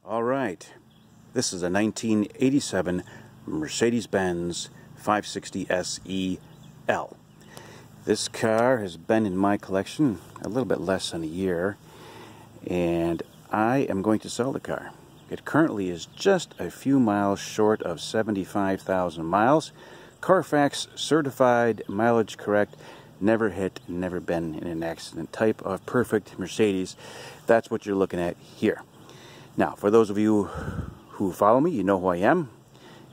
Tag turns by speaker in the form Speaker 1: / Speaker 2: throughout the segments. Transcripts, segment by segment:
Speaker 1: All right, this is a 1987 Mercedes-Benz 560 SEL. This car has been in my collection a little bit less than a year, and I am going to sell the car. It currently is just a few miles short of 75,000 miles. Carfax certified, mileage correct, never hit, never been in an accident, type of perfect Mercedes. That's what you're looking at here. Now, for those of you who follow me, you know who I am.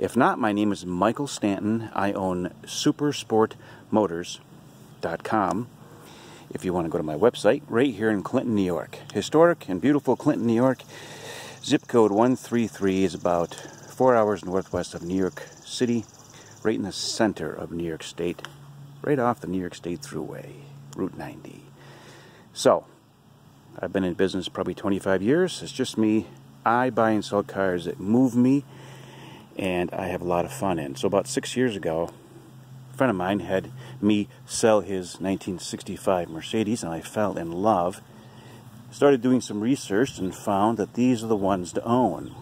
Speaker 1: If not, my name is Michael Stanton. I own supersportmotors.com. If you want to go to my website, right here in Clinton, New York. Historic and beautiful Clinton, New York. Zip code 133 is about 4 hours northwest of New York City, right in the center of New York State, right off the New York State Thruway, Route 90. So, I've been in business probably 25 years. It's just me. I buy and sell cars that move me, and I have a lot of fun in. So about 6 years ago, a friend of mine had me sell his 1965 Mercedes, and I fell in love. Started doing some research and found that these are the ones to own.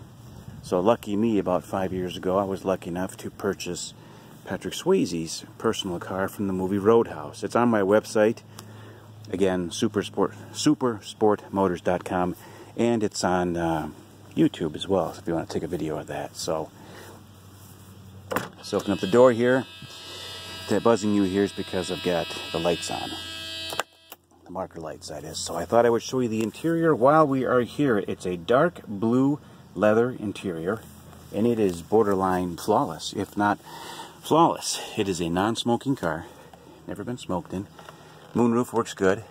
Speaker 1: So lucky me, about 5 years ago, I was lucky enough to purchase Patrick Swayze's personal car from the movie Roadhouse. It's on my website. Again, supersportmotors.com, and it's on YouTube as well, if you want to take a video of that. So open up the door here. That buzzing you here is because I've got the lights on. The marker lights, that is. So I thought I would show you the interior while we are here. It's a dark blue leather interior, and it is borderline flawless, if not flawless. It is a non-smoking car, never been smoked in. Moonroof works good.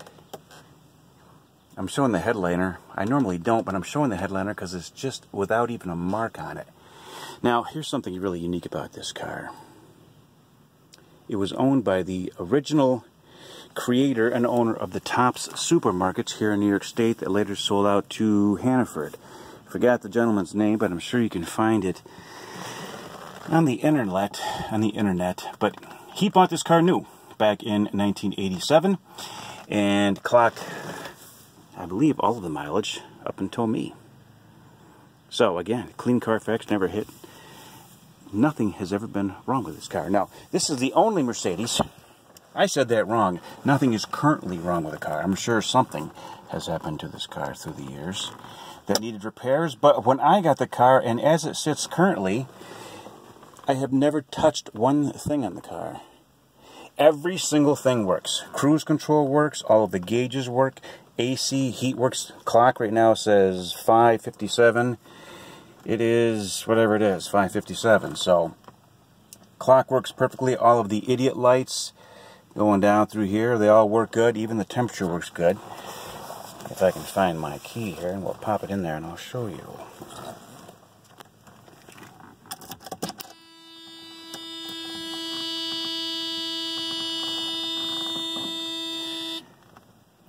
Speaker 1: I'm showing the headliner. I normally don't, but I'm showing the headliner because it's just without even a mark on it. Now, here's something really unique about this car. It was owned by the original creator and owner of the Tops supermarkets here in New York State that later sold out to Hannaford. Forgot the gentleman's name, but I'm sure you can find it on the internet. But he bought this car new back in 1987 and clocked, I believe, all of the mileage up until me. So again, clean Carfax, never hit. Nothing has ever been wrong with this car. Now, this is the only Mercedes. I said that wrong. Nothing is currently wrong with the car. I'm sure something has happened to this car through the years that needed repairs. But when I got the car, and as it sits currently, I have never touched one thing on the car. Every single thing works. Cruise control works. All of the gauges work. AC, heat works. Clock right now says 5:57. It is, whatever it is, 5:57. So, clock works perfectly. All of the idiot lights going down through here, they all work good. Even the temperature works good. If I can find my key here, and we'll pop it in there and I'll show you.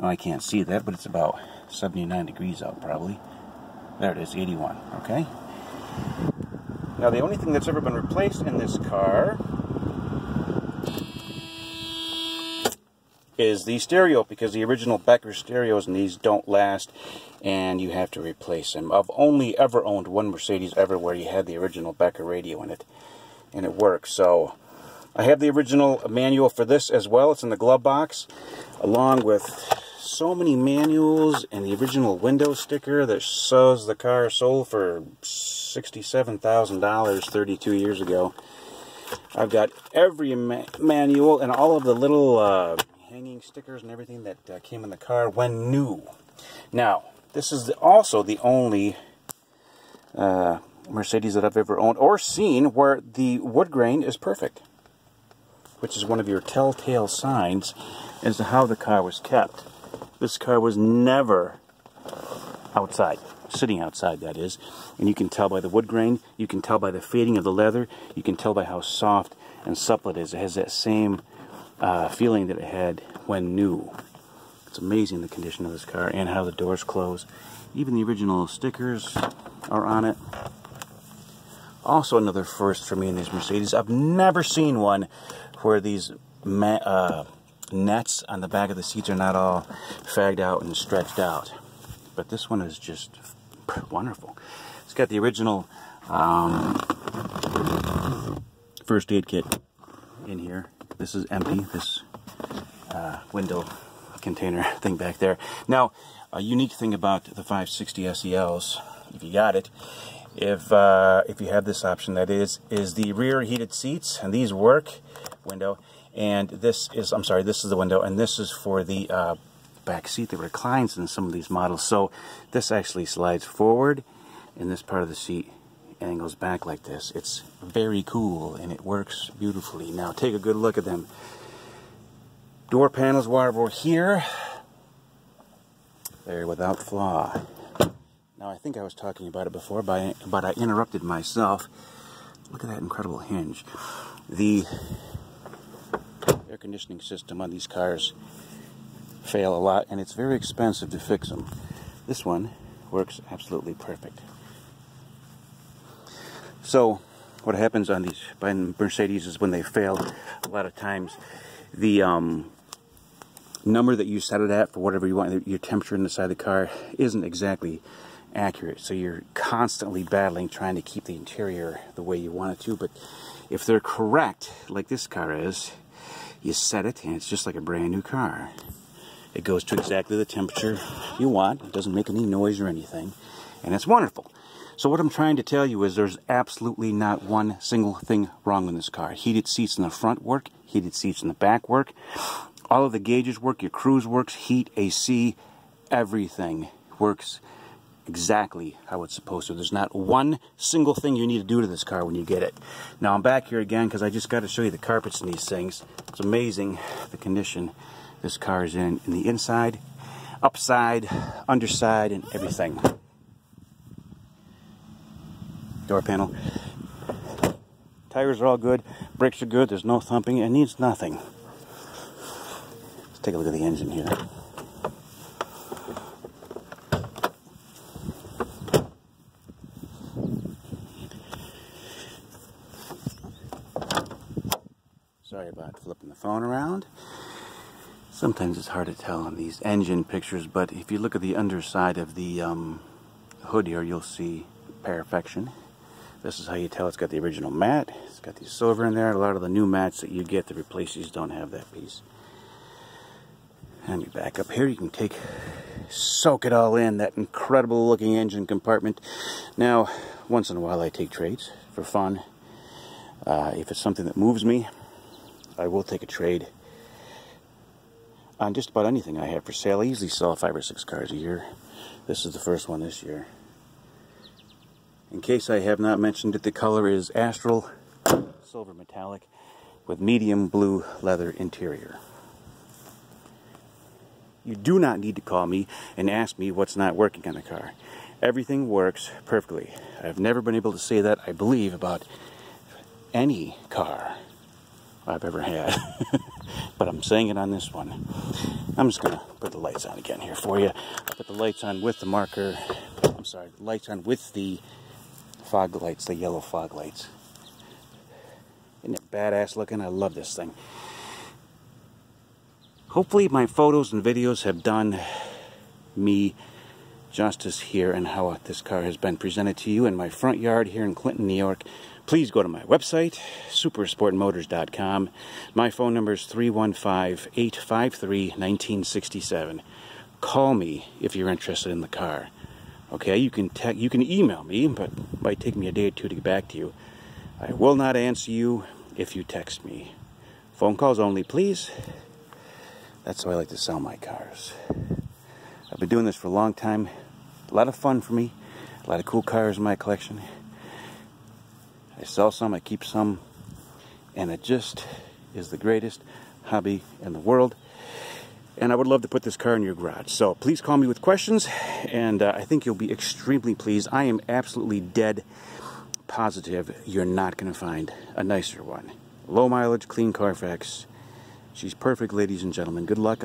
Speaker 1: Oh, I can't see that, but it's about 79 degrees out probably. There it is, 81, okay? Now the only thing that's ever been replaced in this car is the stereo, because the original Becker stereos and these don't last, and you have to replace them. I've only ever owned one Mercedes ever where you had the original Becker radio in it, and it works. So I have the original manual for this as well. It's in the glove box, along with so many manuals and the original window sticker that shows the car sold for $67,000 32 years ago. I've got every manual and all of the little hanging stickers and everything that came in the car when new. Now, this is also the only Mercedes that I've ever owned or seen where the wood grain is perfect, which is one of your telltale signs as to how the car was kept. This car was never outside, sitting outside, that is. And you can tell by the wood grain, you can tell by the fading of the leather, you can tell by how soft and supple it is. It has that same feeling that it had when new. It's amazing the condition of this car and how the doors close. Even the original stickers are on it. Also another first for me in these Mercedes. I've never seen one where these nets on the back of the seats are not all fagged out and stretched out. But this one is just wonderful. It's got the original first aid kit in here. This is empty, this window container thing back there. Now, a unique thing about the 560 SELs, if you got it, if you have this option, that is the rear heated seats, and these work. Window, and this is the window, and this is for the back seat that reclines in some of these models. So this actually slides forward, and this part of the seat angles back like this. It's very cool, and it works beautifully. Now take a good look at them. Door panels were over here. They're without flaw. Now I think I was talking about it before, but I interrupted myself. Look at that incredible hinge. The air conditioning system on these cars fail a lot, and it's very expensive to fix them. This one works absolutely perfect. So what happens on these by Mercedes is when they fail, a lot of times the number that you set it at for whatever you want, your temperature inside the car, isn't exactly accurate. So you're constantly battling trying to keep the interior the way you want it to. But if they're correct, like this car is, you set it and it's just like a brand new car. It goes to exactly the temperature you want. It doesn't make any noise or anything, and it's wonderful. So what I'm trying to tell you is there's absolutely not one single thing wrong with this car. Heated seats in the front work, heated seats in the back work, all of the gauges work, your cruise works, heat, AC, everything works exactly how it's supposed to. There's not one single thing you need to do to this car when you get it. Now I'm back here again because I just got to show you the carpets in these things. It's amazing the condition this car is in the inside, upside, underside, and everything. Door panel. Tires are all good, brakes are good, there's no thumping, it needs nothing. Let's take a look at the engine here. Sorry about flipping the phone around. Sometimes it's hard to tell on these engine pictures, but if you look at the underside of the hood here, you'll see perfection. This is how you tell it's got the original matte. It's got the silver in there. A lot of the new mattes that you get to replace these don't have that piece. And you back up here, you can soak it all in, that incredible looking engine compartment. Now, once in a while I take trades for fun. If it's something that moves me, I will take a trade on just about anything I have for sale. I usually sell 5 or 6 cars a year. This is the first one this year. In case I have not mentioned it, the color is Astral Silver Metallic with medium blue leather interior. You do not need to call me and ask me what's not working on the car. Everything works perfectly. I've never been able to say that, I believe, about any car I've ever had. But I'm saying it on this one. I'm just going to put the lights on again here for you. I'll put the lights on with the marker. I'm sorry, the lights on with the fog lights, the yellow fog lights. Isn't it badass looking? I love this thing. Hopefully my photos and videos have done me justice here and how this car has been presented to you in my front yard here in Clinton, New York. Please go to my website, supersportmotors.com. My phone number is 315-853-1967. Call me if you're interested in the car. Okay, you can email me, but it might take me a day or two to get back to you. I will not answer you if you text me. Phone calls only, please. That's how I like to sell my cars. I've been doing this for a long time. A lot of fun for me. A lot of cool cars in my collection. I sell some, I keep some, and it just is the greatest hobby in the world. And I would love to put this car in your garage. So please call me with questions, and I think you'll be extremely pleased. I am absolutely dead positive you're not going to find a nicer one. Low mileage, clean Carfax. She's perfect, ladies and gentlemen. Good luck.